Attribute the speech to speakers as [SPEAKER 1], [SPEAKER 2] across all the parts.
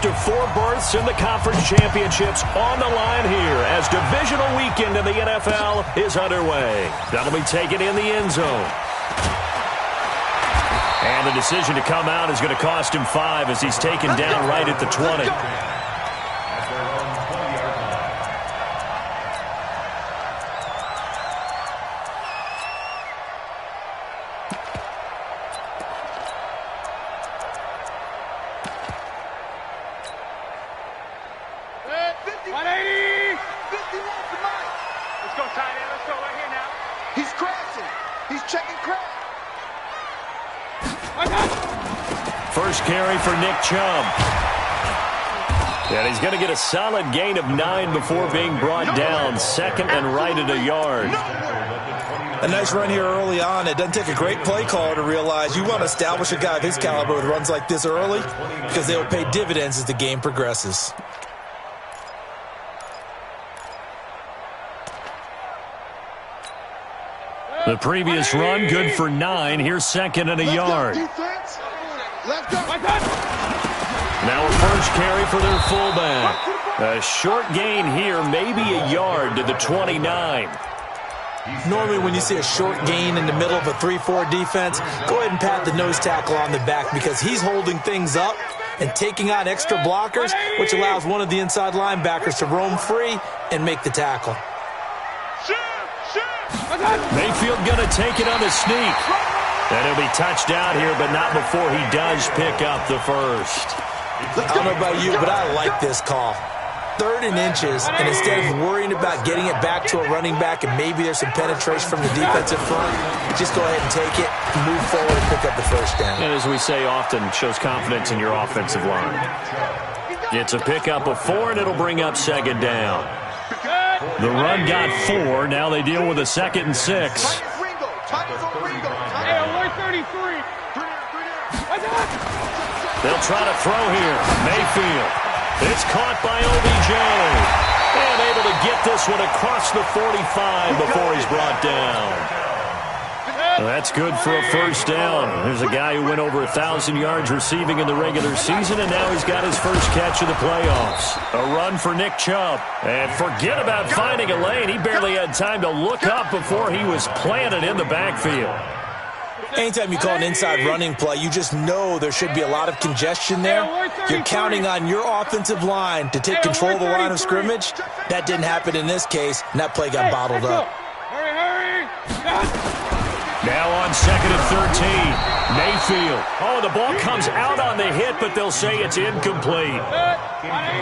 [SPEAKER 1] To 4 berths in the conference championships on the line here as divisional weekend in the NFL is underway. That'll be taken in the end zone. And the decision to come out is going to cost him 5 as he's taken down right at the 20. First carry for Nick Chubb. And he's going to get a solid gain of 9 before being brought down. Second and right at a yard.
[SPEAKER 2] A nice run here early on. It doesn't take a great play caller to realize you want to establish a guy of his caliber with runs like this early because they will pay dividends as the game progresses.
[SPEAKER 1] The previous run, good for 9. Here's second and a yard. Now a first carry for their fullback. A short gain here, maybe a yard to the 29.
[SPEAKER 2] Normally when you see a short gain in the middle of a 3-4 defense, go ahead and pat the nose tackle on the back because he's holding things up and taking on extra blockers, which allows one of the inside linebackers to roam free and make the tackle.
[SPEAKER 1] Mayfield going to take it on the sneak. And he'll be touched out here, but not before he does pick up the first.
[SPEAKER 2] I don't know about you, but I like this call. 3rd and inches, and instead of worrying about getting it back to a running back and maybe there's some penetration from the defensive front, just go ahead and take it, move forward, and pick up the first down.
[SPEAKER 1] And as we say often, shows confidence in your offensive line. It's a pickup of 4, and it'll bring up second down. The run got 4. Now they deal with a 2nd and 6. They'll try to throw here. Mayfield. It's caught by OBJ. And able to get this one across the 45 before he's brought down. That's good for a first down. There's a guy who went over 1,000 yards receiving in the regular season, and now he's got his first catch of the playoffs. A run for Nick Chubb. And forget about finding a lane. He barely had time to look up before he was planted in the backfield.
[SPEAKER 2] Anytime you call an inside running play, you just know there should be a lot of congestion there. You're counting on your offensive line to take control of the line of scrimmage. That didn't happen in this case, and that play got bottled up.
[SPEAKER 1] Now on 2nd and 13, Mayfield. Oh, the ball comes out on the hit, but they'll say it's incomplete.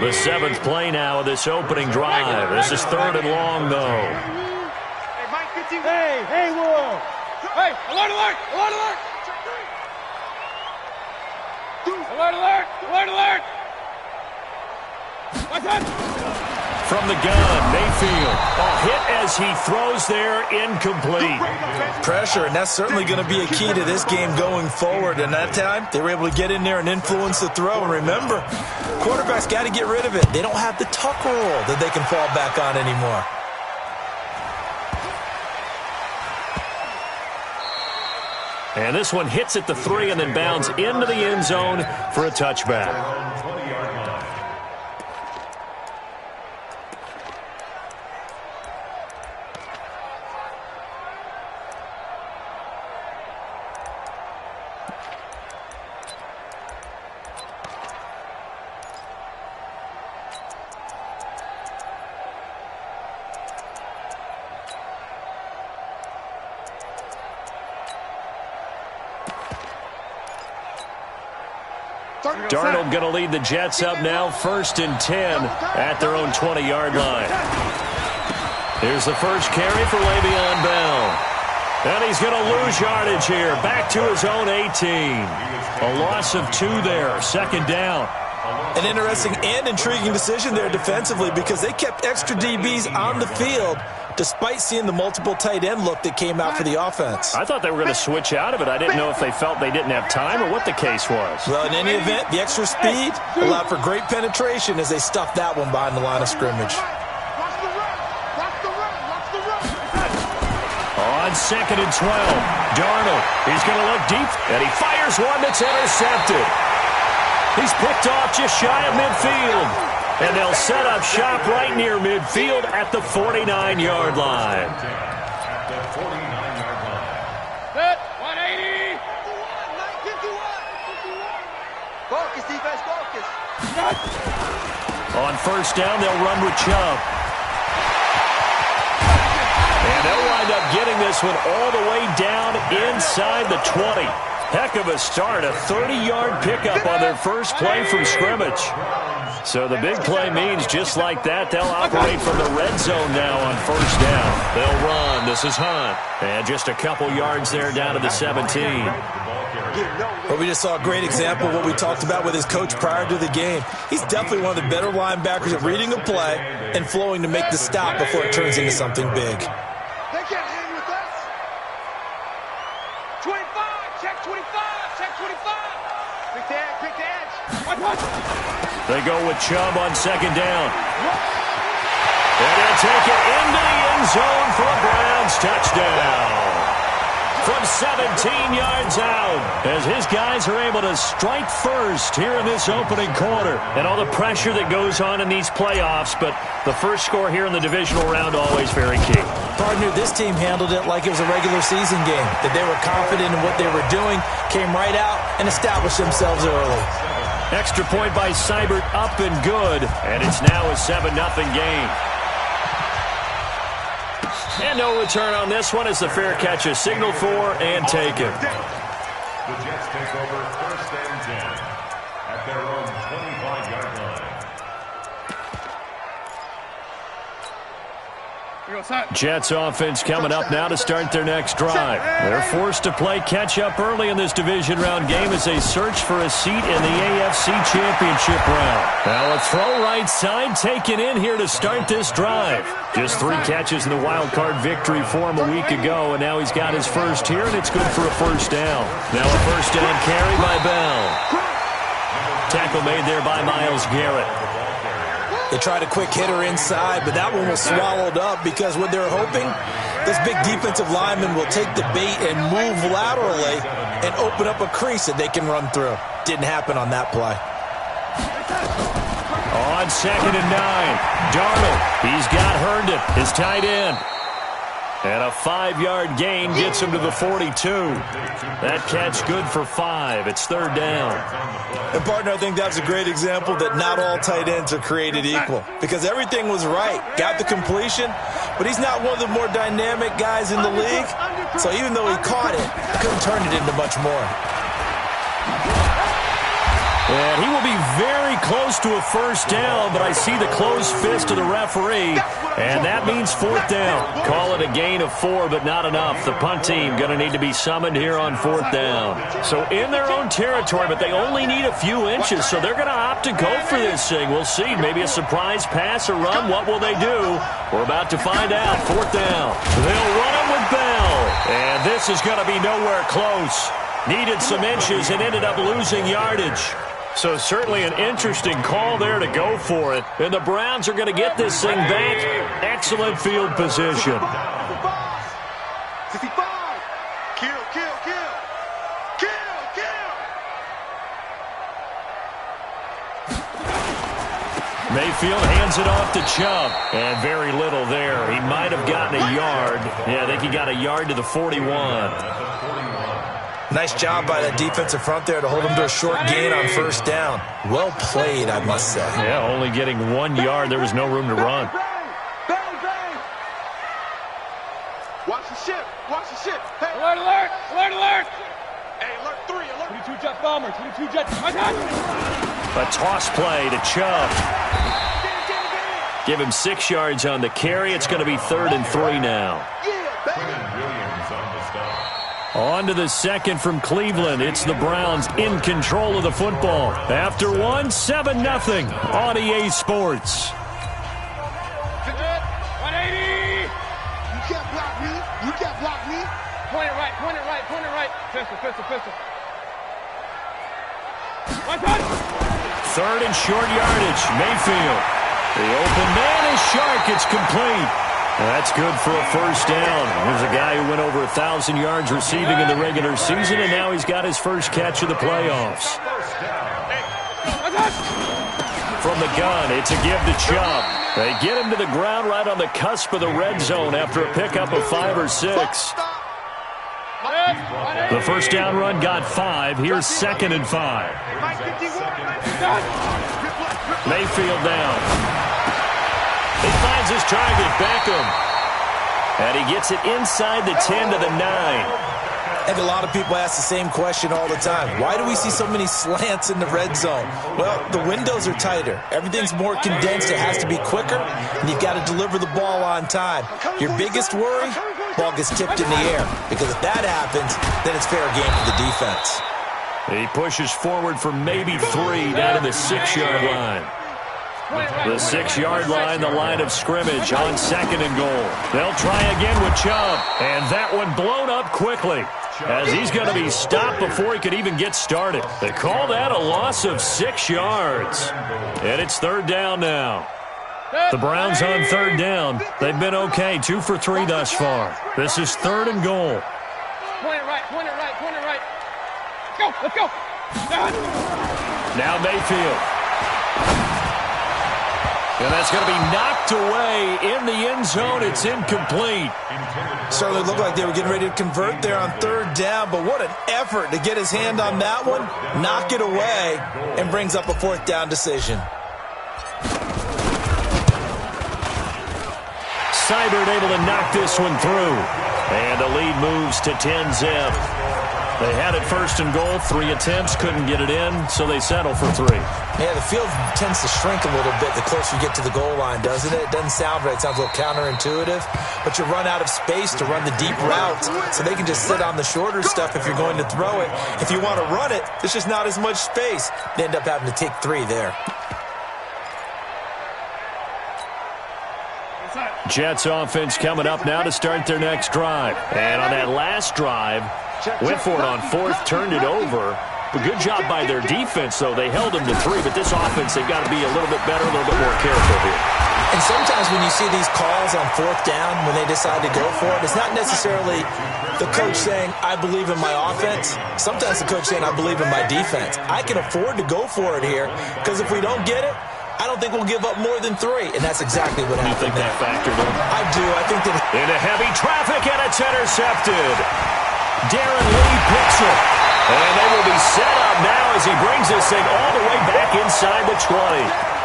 [SPEAKER 1] The 7th play now of this opening drive. This is 3rd and long, though.
[SPEAKER 3] Hey, whoa. Hey, alert, alert, alert, alert. Alert, alert, alert, alert. What's that?
[SPEAKER 1] From the gun, Mayfield. A hit as he throws there, incomplete.
[SPEAKER 2] Pressure, and that's certainly going to be a key to this game going forward. And that time, they were able to get in there and influence the throw. And remember, quarterbacks got to get rid of it. They don't have the tuck rule that they can fall back on anymore.
[SPEAKER 1] And this one hits at the 3 and then bounds into the end zone for a touchback. Darnold going to lead the Jets up now, 1st and 10 at their own 20-yard line. Here's the first carry for Le'Veon Bell. And he's going to lose yardage here, back to his own 18. A loss of 2 there, 2nd down.
[SPEAKER 2] An interesting and intriguing decision there defensively because they kept extra DBs on the field despite seeing the multiple tight end look that came out for the offense.
[SPEAKER 1] I thought they were going to switch out of it. I didn't know if they felt they didn't have time or what the case was.
[SPEAKER 2] Well, in any event, the extra speed allowed for great penetration as they stuffed that one behind the line of scrimmage.
[SPEAKER 1] On 2nd and 12, Darnold. He's going to look deep, and he fires one that's intercepted. He's picked off just shy of midfield. And they'll set up shop right near midfield at the 49-yard line.
[SPEAKER 3] Set, 180.
[SPEAKER 4] Focus, defense, focus.
[SPEAKER 1] On first down, they'll run with Chubb. And they'll wind up getting this one all the way down inside the 20. Heck of a start, a 30-yard pickup on their first play from scrimmage. So the big play means just like that, they'll operate from the red zone now on first down. They'll run. This is Hunt. And just a couple yards there down to the 17.
[SPEAKER 2] But we just saw a great example of what we talked about with his coach prior to the game. He's definitely one of the better linebackers at reading a play and flowing to make the stop before it turns into something big.
[SPEAKER 3] They can't hang with us. 25, check 25, check 25.
[SPEAKER 4] Pick the edge, pick the edge.
[SPEAKER 1] They go with Chubb on second down. And he'll take it into the end zone for a Browns touchdown. From 17 yards out, as his guys are able to strike first here in this opening quarter. And all the pressure that goes on in these playoffs, but the first score here in the divisional round always very key.
[SPEAKER 2] Partner, this team handled it like it was a regular season game, that they were confident in what they were doing, came right out and established themselves early.
[SPEAKER 1] Extra point by Seibert, up and good, and it's now a 7-0 game. And no return on this one as the fair catch is signaled for and taken.
[SPEAKER 5] The Jets take over first and 10 at their own 25-yard line.
[SPEAKER 1] Jets offense coming up now to start their next drive. They're forced to play catch-up early in this division round game as they search for a seat in the AFC Championship round. Now a throw right side taken in here to start this drive. Just 3 catches in the wild card victory for him a week ago, and now he's got his first here, and it's good for a first down. Now a first down carry by Bell. Tackle made there by Myles Garrett.
[SPEAKER 2] They tried a quick hitter inside, but that one was swallowed up because what they're hoping, this big defensive lineman will take the bait and move laterally and open up a crease that they can run through. Didn't happen on that play.
[SPEAKER 1] On second and 9, Darnold. He's got Herndon, his tight end. And a 5-yard gain gets him to the 42. That catch good for 5. It's third down.
[SPEAKER 2] And, partner, I think that's a great example that not all tight ends are created equal because everything was right. Got the completion, but he's not one of the more dynamic guys in the league. So even though he caught it, couldn't turn it into much more.
[SPEAKER 1] And he will be very close to a first down, but I see the closed fist of the referee, and that means fourth down. Call it a gain of 4, but not enough. The punt team going to need to be summoned here on fourth down. So in their own territory, but they only need a few inches, so they're going to opt to go for this thing. We'll see. Maybe a surprise pass or run. What will they do? We're about to find out. Fourth down. They'll run it with Bell, and this is going to be nowhere close. Needed some inches and ended up losing yardage. So certainly an interesting call there to go for it. And the Browns are going to get this thing back. Excellent field position.
[SPEAKER 4] 65. Kill, kill, kill. Kill, kill.
[SPEAKER 1] Mayfield hands it off to Chubb. And very little there. He might have gotten a yard. Yeah, I think he got a yard to the 41.
[SPEAKER 2] Nice job by that defensive front there to hold him to a short gain on first down. Well played, I must say.
[SPEAKER 1] Yeah, only getting 1 yard. There was no room to run.
[SPEAKER 4] Bang, bang. Watch the ship. Watch the ship. Hey.
[SPEAKER 3] Alert, alert, alert, alert.
[SPEAKER 4] Hey, alert 3, alert.
[SPEAKER 3] 22 jet bomber, 22 jet.
[SPEAKER 1] A toss play to Chubb. Give him 6 yards on the carry. It's going to be 3rd and 3 now. On to the second from Cleveland. It's the Browns in control of the football. After 1, 7-0 on EA Sports.
[SPEAKER 3] 180.
[SPEAKER 4] You can't block me. You can't block me.
[SPEAKER 3] Point it right, point it right, point it right. Pistol, pistol, pistol. One touch.
[SPEAKER 1] 3rd and short yardage. Mayfield. The open man is Shark. It's complete. That's good for a first down. Here's a guy who went over 1,000 yards receiving in the regular season, and now he's got his first catch of the playoffs. From the gun, it's a give to Chubb. They get him to the ground right on the cusp of the red zone after a pickup of 5 or 6. The first down run got 5. Here's 2nd and 5. Mayfield down. He finds his target, Beckham. And he gets it inside the 10 to the 9.
[SPEAKER 2] I think a lot of people ask the same question all the time. Why do we see so many slants in the red zone? Well, the windows are tighter. Everything's more condensed. It has to be quicker, and you've got to deliver the ball on time. Your biggest worry, ball gets tipped in the air. Because if that happens, then it's fair game for the defense.
[SPEAKER 1] He pushes forward for maybe 3 down to the 6-yard line. The 6-yard line, the line of scrimmage on 2nd and goal. They'll try again with Chubb, and that one blown up quickly as he's going to be stopped before he could even get started. They call that a loss of 6 yards, and it's 3rd down now. The Browns on 3rd down. They've been okay, 2 for 3 thus far. This is 3rd and goal.
[SPEAKER 3] Point it right, point it right, point it right. Let's go, let's go.
[SPEAKER 1] Now Mayfield. And that's going to be knocked away in the end zone. It's incomplete.
[SPEAKER 2] Certainly looked like they were getting ready to convert there on 3rd down, but what an effort to get his hand on that one, knock it away, and brings up a 4th down decision.
[SPEAKER 1] Seibert able to knock this one through. And the lead moves to 10-zip. They had it 1st and goal, 3 attempts, couldn't get it in, so they settle for 3.
[SPEAKER 2] Yeah, the field tends to shrink a little bit the closer you get to the goal line, doesn't it? It doesn't sound right. It sounds a little counterintuitive. But you run out of space to run the deep routes, so they can just sit on the shorter stuff if you're going to throw it. If you want to run it, there's just not as much space. They end up having to take 3 there.
[SPEAKER 1] Jets offense coming up now to start their next drive. And on that last drive, went for it on 4th, turned it over. A good job by their defense, though. They held them to 3, but this offense, they've got to be a little bit better, a little bit more careful here.
[SPEAKER 2] And sometimes when you see these calls on 4th down, when they decide to go for it, it's not necessarily the coach saying, I believe in my offense. Sometimes the coach saying, I believe in my defense. I can afford to go for it here, because if we don't get it, I don't think we'll give up more than 3, and that's exactly what happened.
[SPEAKER 1] You think that factored in?
[SPEAKER 2] I do. I think that...
[SPEAKER 1] Into heavy traffic, and it's intercepted. Darren Lee picks it. And they will be set up now as he brings this thing all the way back inside the 20.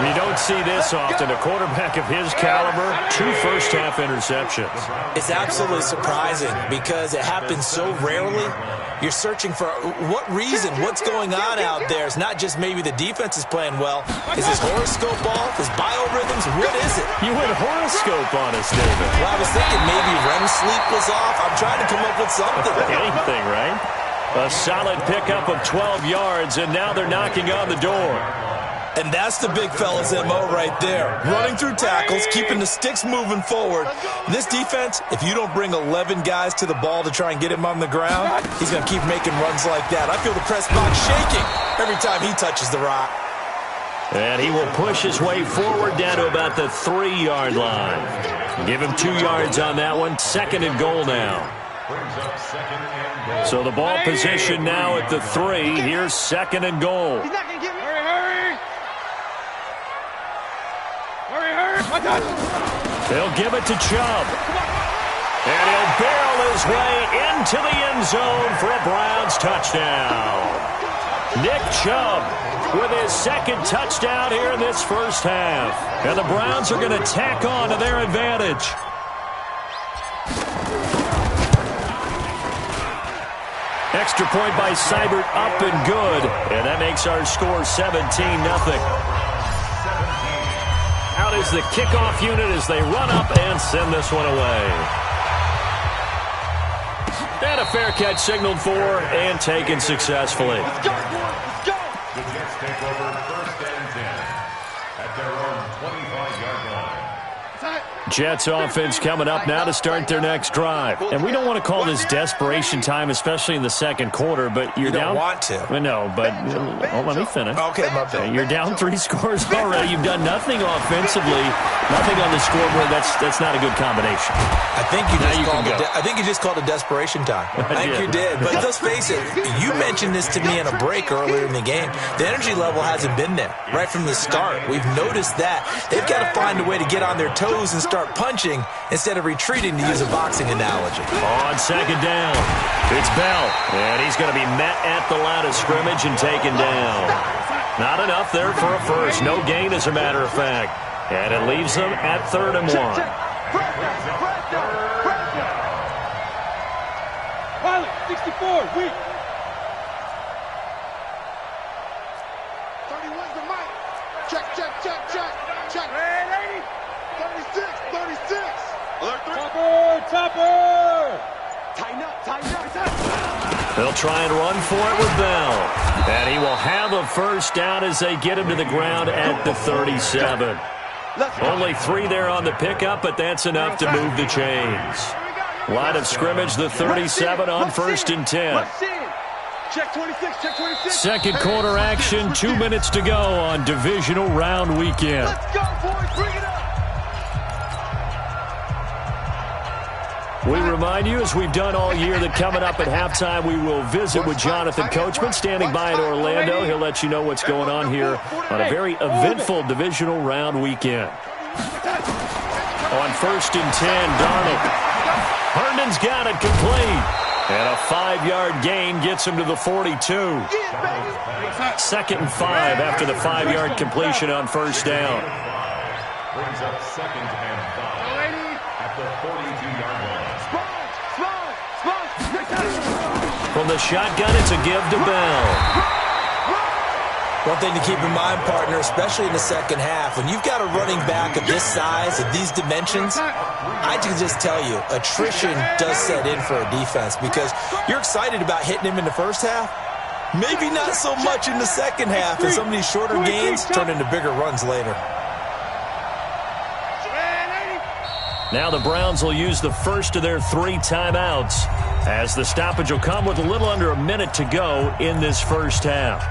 [SPEAKER 1] You don't see this often. A quarterback of his caliber, 2 first-half interceptions.
[SPEAKER 2] It's absolutely surprising because it happens so rarely. You're searching for what reason, what's going on out there. It's not just maybe the defense is playing well. Is his horoscope off? His biorhythms? What is it?
[SPEAKER 1] You went horoscope on us, David.
[SPEAKER 2] Well, I was thinking maybe REM sleep was off. I'm trying to come up with something.
[SPEAKER 1] Anything, right? A solid pickup of 12 yards, and now they're knocking on the door.
[SPEAKER 2] And that's the big fella's MO right there. Running through tackles, keeping the sticks moving forward. This defense, if you don't bring 11 guys to the ball to try and get him on the ground, he's going to keep making runs like that. I feel the press box shaking every time he touches the rock.
[SPEAKER 1] And he will push his way forward down to about the 3-yard line. Give him 2 yards on that one. 2nd and goal now. So the ball position now at the 3. Here's 2nd and goal. They'll give it to Chubb. And he'll barrel his way into the end zone for a Browns touchdown. Nick Chubb with his 2nd touchdown here in this first half. And the Browns are going to tack on to their advantage. Extra point by Seibert, up and good. And that makes our score 17-0. Out is the kickoff unit as they run up and send this one away. And a fair catch signaled for and taken successfully.
[SPEAKER 5] The Jets take over 1st and 10 at their own 25-yard line.
[SPEAKER 1] Jets offense coming up now to start their next drive. And we don't want to call this desperation time, especially in the second quarter, but you're down.
[SPEAKER 2] You don't want to.
[SPEAKER 1] No, but let me finish.
[SPEAKER 2] Okay, my bad.
[SPEAKER 1] You're down 3 scores already. You've done nothing offensively, nothing on the scoreboard. That's not a good combination.
[SPEAKER 2] I think you just called it desperation time. I think you did. But let's face it, you mentioned this to me in a break earlier in the game. The energy level hasn't been there right from the start. We've noticed that. They've got to find a way to get on their toes and start punching instead of retreating, to use a boxing analogy.
[SPEAKER 1] On second down, it's Bell, and he's going to be met at the line of scrimmage and taken down. Not enough there for a first. No gain, as a matter of fact. And it leaves them at 3rd and 1.
[SPEAKER 3] Pilot, 64, weak.
[SPEAKER 4] 31's the mic. Check. 36. Alert 3.
[SPEAKER 3] Topper.
[SPEAKER 4] Tighten up.
[SPEAKER 1] They'll try and run for it with Bell. And he will have a first down as they get him to the ground at the 37. Only 3 there on the pickup, but that's enough to move the chains. Line of scrimmage, the 37 on 1st and 10.
[SPEAKER 4] Check 26.
[SPEAKER 1] Second quarter action, 2 minutes to go on divisional round weekend.
[SPEAKER 4] Let's go, boys. Bring it up.
[SPEAKER 1] We remind you, as we've done all year, that coming up at halftime, we will visit with Jonathan Coachman, standing by in Orlando. He'll let you know what's going on here on a very eventful divisional round weekend. On 1st and 10, Darnold. Herndon's got it complete. And a 5-yard gain gets him to the 42. 2nd and 5 after the 5-yard completion on 1st down.
[SPEAKER 5] Brings up 2nd and 5 at the 42-yard line.
[SPEAKER 1] From the shotgun, it's a give to Bell.
[SPEAKER 2] One thing to keep in mind, partner, especially in the second half, when you've got a running back of this size, of these dimensions, I can just tell you, attrition does set in for a defense, because you're excited about hitting him in the first half. Maybe not so much in the second half, and some of these shorter gains turn into bigger runs later.
[SPEAKER 1] Now the Browns will use the first of their 3 timeouts, as the stoppage will come with a little under a minute to go in this first half.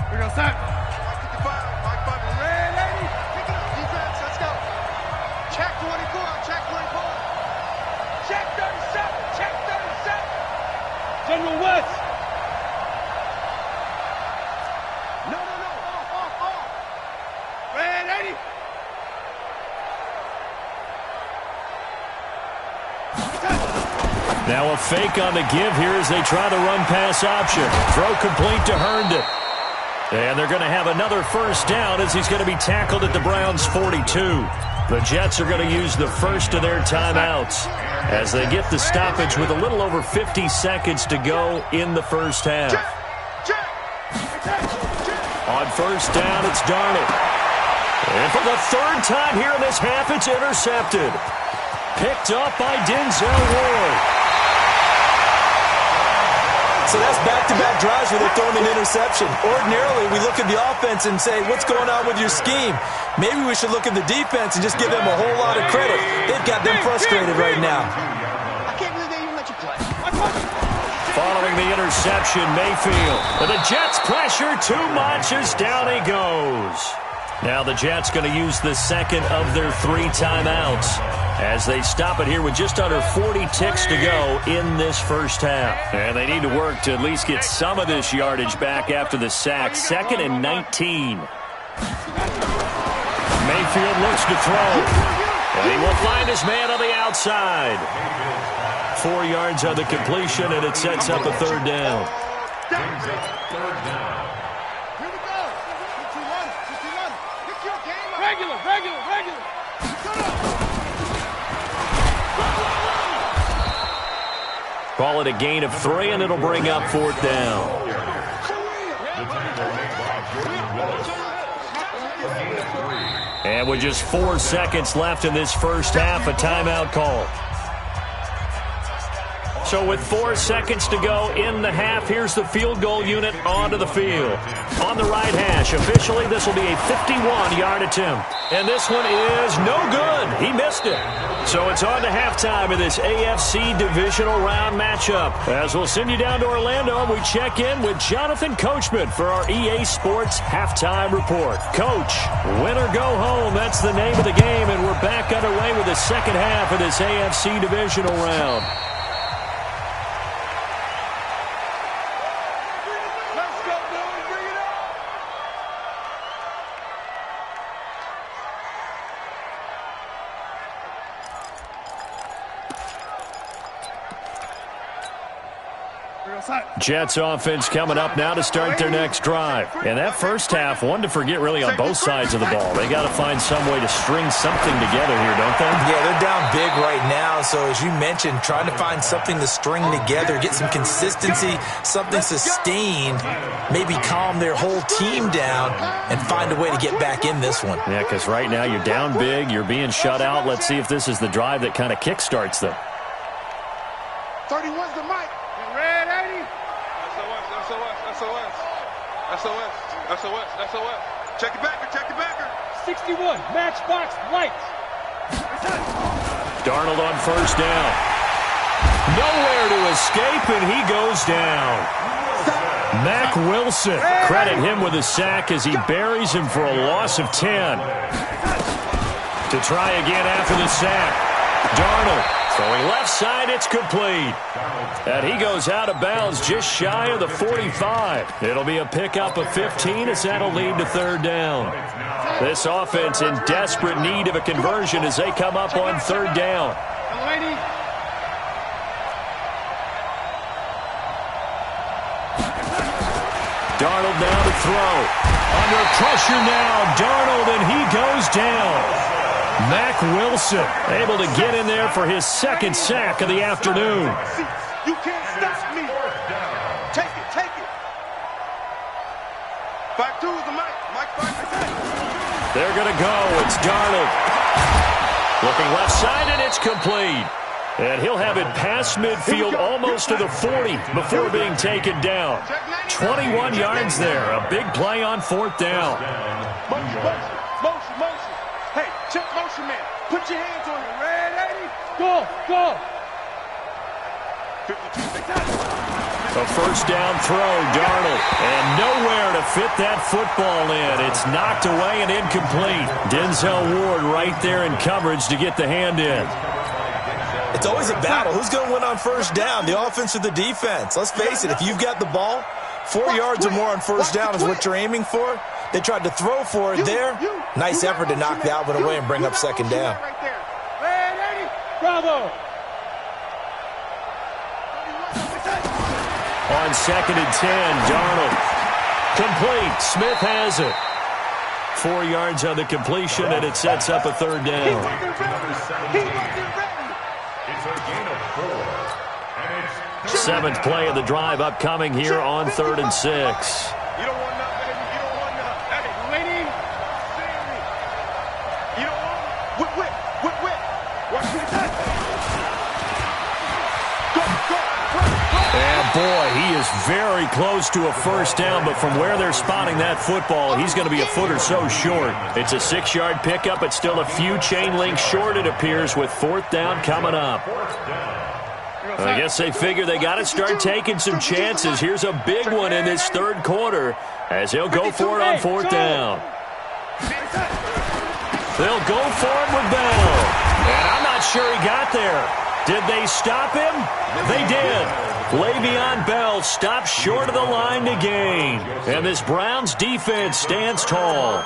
[SPEAKER 3] Here we go, Sam.
[SPEAKER 4] Mike 5, ready? Pick it up, defense, let's go. Check 24.
[SPEAKER 3] Check 37. General West.
[SPEAKER 4] No. Off.
[SPEAKER 3] Ready?
[SPEAKER 1] Now a fake on the give here as they try the run-pass option. Throw complete to Herndon. And they're going to have another first down as he's going to be tackled at the Browns' 42. The Jets are going to use the first of their timeouts as they get the stoppage with a little over 50 seconds to go in the first half. On first down, it's Darnold. And for the 3rd time here in this half, it's intercepted. Picked up by Denzel Ward.
[SPEAKER 2] So that's back-to-back drives where they're throwing an interception. Ordinarily, we look at the offense and say, what's going on with your scheme? Maybe we should look at the defense and just give them a whole lot of credit. They've got them frustrated right now.
[SPEAKER 4] I can't believe they even let you play.
[SPEAKER 1] Following the interception, Mayfield. But the Jets pressure too much as down he goes. Now the Jets going to use the second of their 3 timeouts as they stop it here with just under 40 ticks to go in this first half. And they need to work to at least get some of this yardage back after the sack. 2nd and 19. Mayfield looks to throw. And he will find his man on the outside. 4 yards on the completion, and it sets up a 3rd down.
[SPEAKER 5] Brings up 3rd down.
[SPEAKER 4] Here we go. 51. Pick your game up.
[SPEAKER 3] Regular.
[SPEAKER 1] Call it a gain of 3, and it'll bring up 4th down. And with just 4 seconds left in this first half, a timeout call. So with 4 seconds to go in the half, here's the field goal unit onto the field. On the right hash, officially this will be a 51-yard attempt. And this one is no good. He missed it. So it's on to halftime of this AFC divisional round matchup. As we'll send you down to Orlando, we check in with Jonathan Coachman for our EA Sports halftime report. Coach, win or go home, that's the name of the game, and we're back underway with the second half of this AFC divisional round. Jets offense coming up now to start their next drive. And that first half, one to forget really on both sides of the ball. They got to find some way to string something together here, don't they?
[SPEAKER 2] Yeah, they're down big right now. So as you mentioned, trying to find something to string together, get some consistency, something sustained, maybe calm their whole team down and find a way to get back in this one.
[SPEAKER 1] Yeah, because right now you're down big, you're being shut out. Let's see if this is the drive that kind of kickstarts them.
[SPEAKER 4] 31's the mic.
[SPEAKER 3] Red 80.
[SPEAKER 4] SOS. Check it backer.
[SPEAKER 3] 61. Matchbox lights.
[SPEAKER 1] Darnold on first down. Nowhere to escape, and he goes down. Mack Wilson, credit him with a sack as he buries him for a loss of 10. To try again after the sack. Darnold. Throwing left side, it's complete. And he goes out of bounds just shy of the 45. It'll be a pickup of 15 as that'll lead to third down. This offense in desperate need of a conversion as they come up on third down. Darnold now to throw. Under pressure now, Darnold, and he goes down. Mack Wilson able to get in there for his second sack of the afternoon.
[SPEAKER 4] You can't stop me. Take it. 5-2 is the mic. Mike 5-2.
[SPEAKER 1] They're going to go. It's Darnold. Looking left side, and it's complete. And he'll have it past midfield almost to the 40 before being taken down. 21 yards there. A big play on fourth down.
[SPEAKER 4] Motion. Hey, check motion, man. Put your hands on him. Red 80. Go. 52.
[SPEAKER 1] A first down throw, Darnold. And nowhere to fit that football in. It's knocked away and incomplete. Denzel Ward right there in coverage to get the hand in.
[SPEAKER 2] It's always a battle. Who's going to win on first down, the offense or the defense? Let's face it, if you've got the ball, 4 yards or more on first down is what you're aiming for. They tried to throw for it there. Nice effort to knock that one away and bring up second down.
[SPEAKER 3] Bravo.
[SPEAKER 1] On second and 10, Darnold. Complete. Smith has it. 4 yards on the completion, and it sets up a third down. Seventh play of the drive upcoming here on 3rd and 6.
[SPEAKER 4] You don't want nothing, baby. You don't want nothing. Hey, waiting. You don't want whip. Watch me attack. Go.
[SPEAKER 1] And boy, he is very close to a first down, but from where they're spotting that football, he's going to be a foot or so short. It's a 6-yard pickup. It's still a few chain links short, it appears, with fourth down coming up. I guess they figure they got to start taking some chances. Here's a big one in this third quarter as they'll go for it on fourth down. They'll go for it with Bell. And I'm not sure he got there. Did they stop him? They did. Le'Veon Bell stopped short of the line to gain. And this Browns defense stands tall.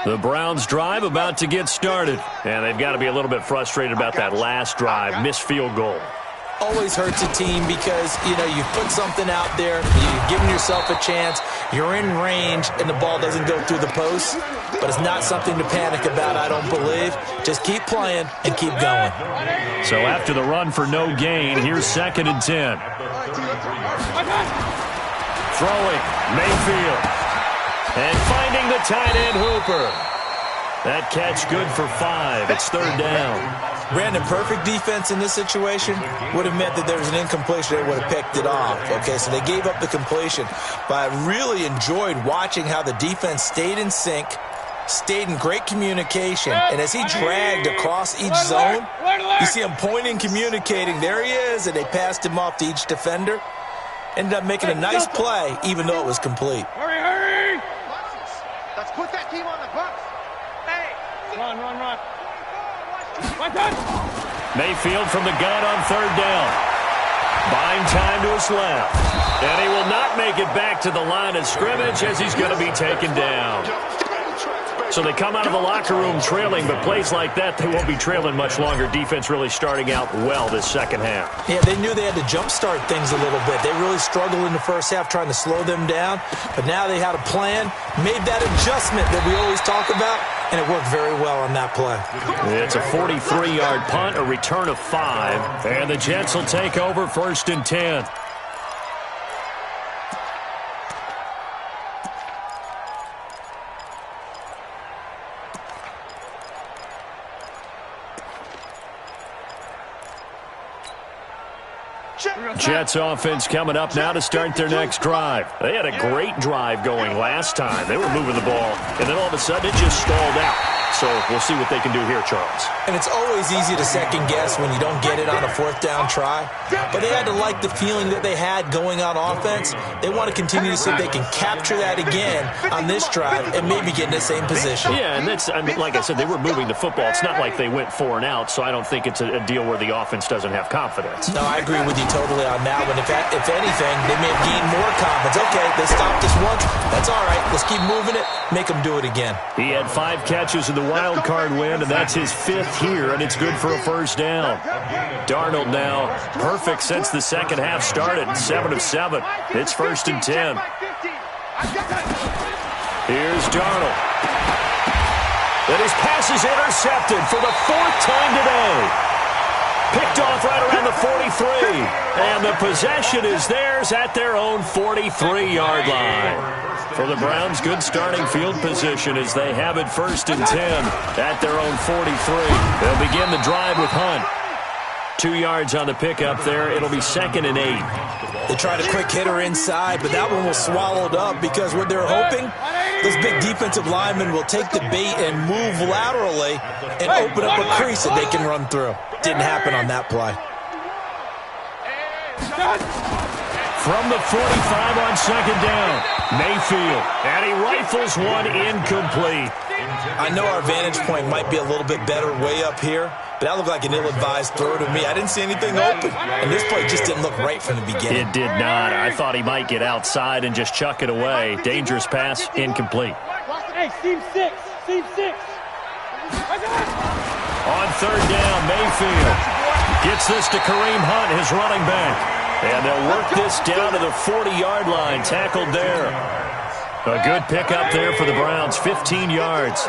[SPEAKER 1] The Browns drive about to get started. And they've got to be a little bit frustrated about that last drive. Missed field goal.
[SPEAKER 2] Always hurts a team because, you've put something out there, you've given yourself a chance, you're in range, and the ball doesn't go through the post. But it's not something to panic about, I don't believe. Just keep playing and keep going.
[SPEAKER 1] So after the run for no gain, here's 2nd and 10. Throwing, Mayfield. And finding the tight end, Hooper. That catch good for 5. It's third down.
[SPEAKER 2] Brandon, perfect defense in this situation would have meant that there was an incompletion. They would have picked it off. Okay, so they gave up the completion. But I really enjoyed watching how the defense stayed in sync, stayed in great communication, and as he dragged across each zone, you see him pointing, communicating. There he is, and they passed him off to each defender. Ended up making a nice play, even though it was complete.
[SPEAKER 3] Hurry, hurry!
[SPEAKER 4] Let's put that team on the bus. Hey!
[SPEAKER 3] Run.
[SPEAKER 1] Mayfield from the gun on third down. Buying time to his left. And he will not make it back to the line of scrimmage as he's going to be taken down. So they come out of the locker room trailing, but plays like that, they won't be trailing much longer. Defense really starting out well this second half.
[SPEAKER 2] Yeah, they knew they had to jumpstart things a little bit. They really struggled in the first half trying to slow them down, but now they had a plan, made that adjustment that we always talk about, and it worked very well on that play.
[SPEAKER 1] It's a 43-yard punt, a return of 5, and the Jets will take over 1st and 10. Jets offense coming up now to start their next drive. They had a great drive going last time. They were moving the ball, and then all of a sudden it just stalled out. So we'll see what they can do here, Charles.
[SPEAKER 2] And it's always easy to second guess when you don't get it on a 4th down try. But they had to like the feeling that they had going on offense. They want to continue to see if they can capture that again on this drive and maybe get in the same position.
[SPEAKER 1] Yeah, and that's, I mean, like I said, they were moving the football. It's not like they went 4 and out, so I don't think it's a deal where the offense doesn't have confidence.
[SPEAKER 2] No, I agree with you totally on that one. If anything, they may have gained more confidence. Okay, they stopped us once. That's all right. Let's keep moving it. Make them do it again.
[SPEAKER 1] He had 5 catches in the wild card win, and that's his 5th here, and it's good for a first down. Darnold now perfect since the second half started, 7 of 7. It's 1st and 10. Here's Darnold. And his pass is intercepted for the 4th time today. Picked off right around the 43. And the possession is theirs at their own 43-yard line. For the Browns, good starting field position as they have it 1st and 10 at their own 43. They'll begin the drive with Hunt. 2 yards on the pickup there. It'll be 2nd and 8.
[SPEAKER 2] They tried a quick hitter inside, but that one was swallowed up because what they're hoping, those big defensive linemen will take the bait and move laterally and open up a crease that they can run through. Didn't happen on that play.
[SPEAKER 1] From the 45 on 2nd down, Mayfield, and he rifles one incomplete.
[SPEAKER 2] I know our vantage point might be a little bit better way up here, but that looked like an ill-advised throw to me. I didn't see anything open, and this play just didn't look right from the beginning.
[SPEAKER 1] It did not. I thought he might get outside and just chuck it away. Dangerous pass, incomplete.
[SPEAKER 3] Hey, Seam 6.
[SPEAKER 1] On 3rd down, Mayfield gets this to Kareem Hunt, his running back. And they'll work this down to the 40-yard line, tackled there. A good pickup there for the Browns, 15 yards.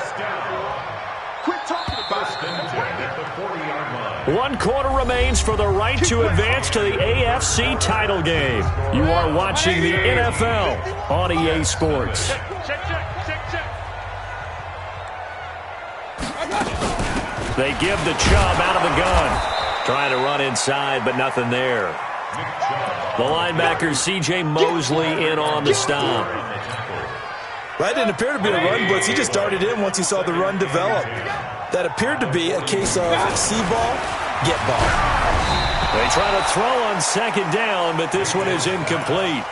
[SPEAKER 1] 1 quarter remains for the right to advance to the AFC title game. You are watching the NFL on EA Sports. They give the Chubb out of the gun. Trying to run inside, but nothing there. The linebacker, C.J. Mosley, in on the stop.
[SPEAKER 2] That didn't appear to be a run blitz. He just darted in once he saw the run develop. That appeared to be a case of see ball, get ball.
[SPEAKER 1] They try to throw on 2nd down, but this one is incomplete.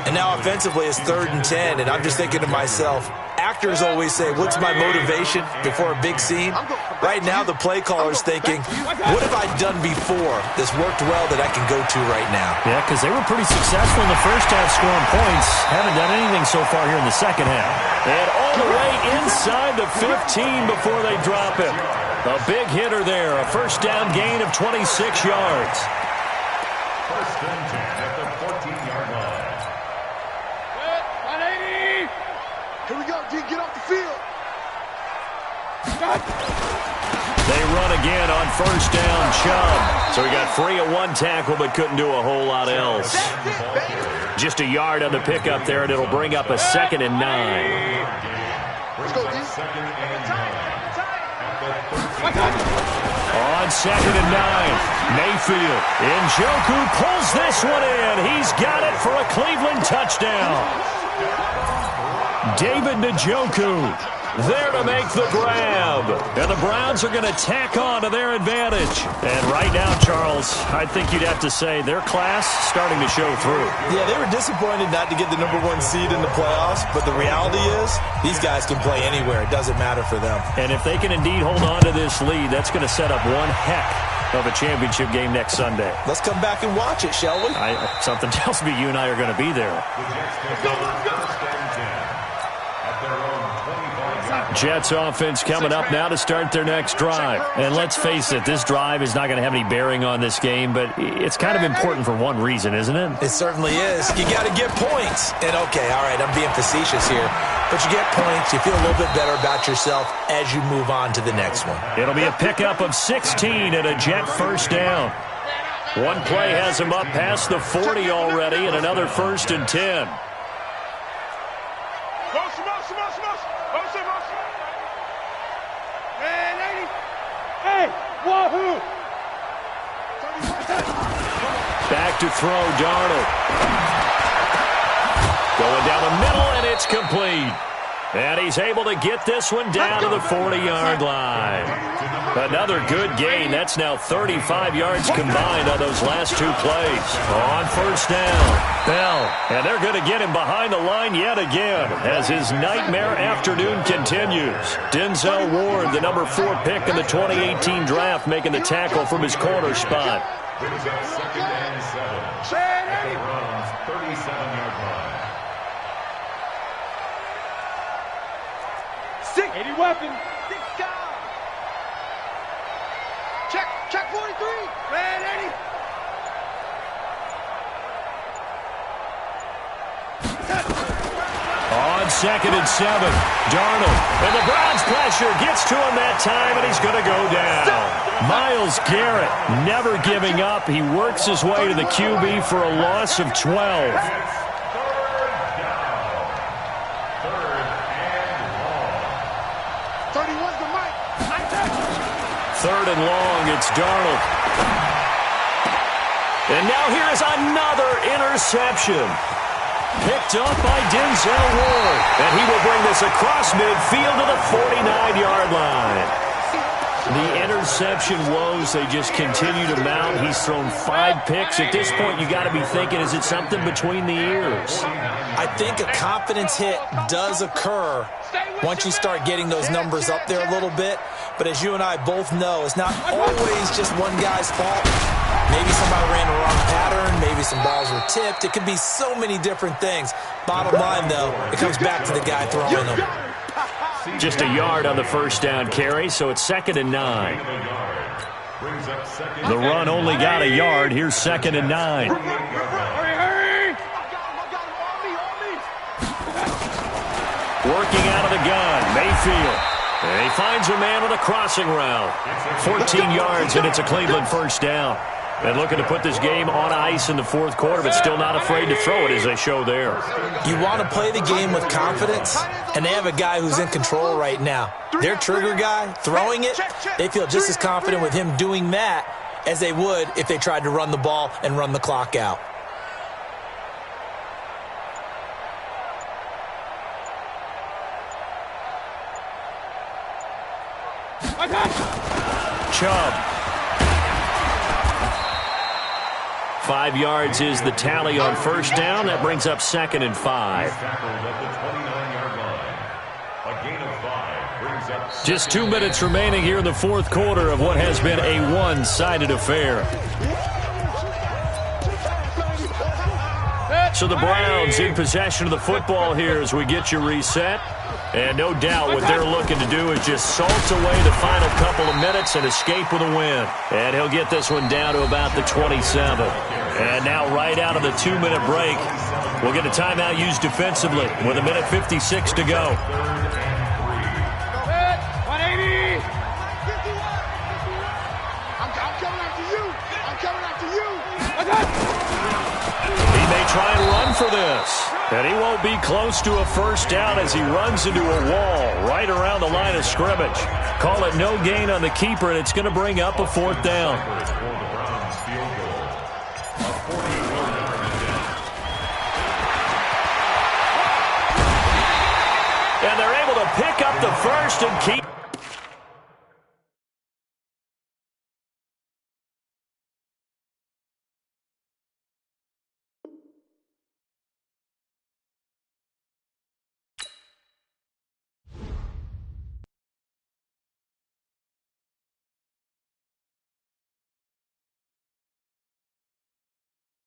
[SPEAKER 2] And now offensively it's 3rd and 10, and I'm just thinking to myself, actors always say, what's my motivation before a big scene? Right now the play caller's thinking, what have I done before that's worked well that I can go to right now?
[SPEAKER 1] Yeah, because they were pretty successful in the first half scoring points. Haven't done anything so far here in the second half. And all the way inside the 15 before they drop it. A big hitter there, a first down gain of 26 yards.
[SPEAKER 5] 1st and 10 at the 14-yard line.
[SPEAKER 3] 180.
[SPEAKER 4] Here we go, D. Get off the field.
[SPEAKER 1] They run again on 1st down, Chubb. So he got free of 1 tackle but couldn't do a whole lot else. Just a yard on the pickup there, and it'll bring up a 2nd and 9.
[SPEAKER 4] Let's go, D.
[SPEAKER 5] 2nd and 9.
[SPEAKER 1] On 2nd and 9, Mayfield. Njoku pulls this one in. He's got it for a Cleveland touchdown. David Njoku there to make the grab. And the Browns are going to tack on to their advantage. And right now, Charles, I think you'd have to say their class starting to show through.
[SPEAKER 2] Yeah, they were disappointed not to get the #1 seed in the playoffs, but the reality is these guys can play anywhere. It doesn't matter for them.
[SPEAKER 1] And if they can indeed hold on to this lead, that's going to set up one heck of a championship game next Sunday.
[SPEAKER 2] Let's come back and watch it, shall we?
[SPEAKER 1] Something tells me you and I are going to be there. Jets offense coming up now to start their next drive. And let's face it, this drive is not going to have any bearing on this game, but it's kind of important for one reason, isn't it?
[SPEAKER 2] It certainly is. You got to get points. And okay, all right, I'm being facetious here, but you get points, you feel a little bit better about yourself as you move on to the next one.
[SPEAKER 1] It'll be a pickup of 16 and a Jet first down. One play has him up past the 40 already, and another 1st and 10.
[SPEAKER 3] Wahoo!
[SPEAKER 1] Back to throw, Darnold. Going down the middle, and it's complete. And he's able to get this one down to the 40-yard line. Another good gain. That's now 35 yards combined on those last two plays. On 1st down, Bell. And they're going to get him behind the line yet again as his nightmare afternoon continues. Denzel Ward, the #4 pick in the 2018 draft, making the tackle from his corner spot.
[SPEAKER 5] Brings up 2nd and 7 at the Browns' 37-yard line.
[SPEAKER 3] 80 weapon.
[SPEAKER 4] Check 43.
[SPEAKER 3] Man, 80.
[SPEAKER 1] On 2nd and 7, Darnold. And the Browns pressure gets to him that time, and he's going to go down. Myles Garrett never giving up. He works his way to the QB for a loss of 12. 3rd and long, it's Darnold. And now here is another interception. Picked up by Denzel Ward. And he will bring this across midfield to the 49-yard line. The interception woes, they just continue to mount. He's thrown 5 picks. At this point, you got to be thinking, is it something between the ears?
[SPEAKER 2] I think a confidence hit does occur once you start getting those numbers up there a little bit. But as you and I both know, it's not always just one guy's fault. Maybe somebody ran the wrong pattern. Maybe some balls were tipped. It could be so many different things. Bottom line, though, it comes back to the guy throwing them.
[SPEAKER 1] Just a yard on the 1st down carry, so it's 2nd and 9. The run only got a yard. Here's 2nd and 9. Working out of the gun, Mayfield. And he finds a man with a crossing route. 14 yards, and it's a Cleveland 1st down. And looking to put this game on ice in the 4th quarter, but still not afraid to throw it as they show there.
[SPEAKER 2] You want to play the game with confidence, and they have a guy who's in control right now. Their trigger guy, throwing it, they feel just as confident with him doing that as they would if they tried to run the ball and run the clock out.
[SPEAKER 1] Chubb. 5 yards is the tally on 1st down. That brings up 2nd and 5. Just 2 minutes remaining here in the 4th quarter of what has been a one-sided affair. So the Browns in possession of the football here as we get you reset. And no doubt what they're looking to do is just salt away the final couple of minutes and escape with a win. And he'll get this one down to about the 27. And now right out of the 2-minute break, we'll get a timeout used defensively with 1:56 to go.
[SPEAKER 3] 180.
[SPEAKER 4] I'm coming after you. I'm coming after you.
[SPEAKER 1] He may try and run for this. And he won't be close to a 1st down as he runs into a wall right around the line of scrimmage. Call it no gain on the keeper, and it's going to bring up a 4th down. And they're able to pick up the first and keep.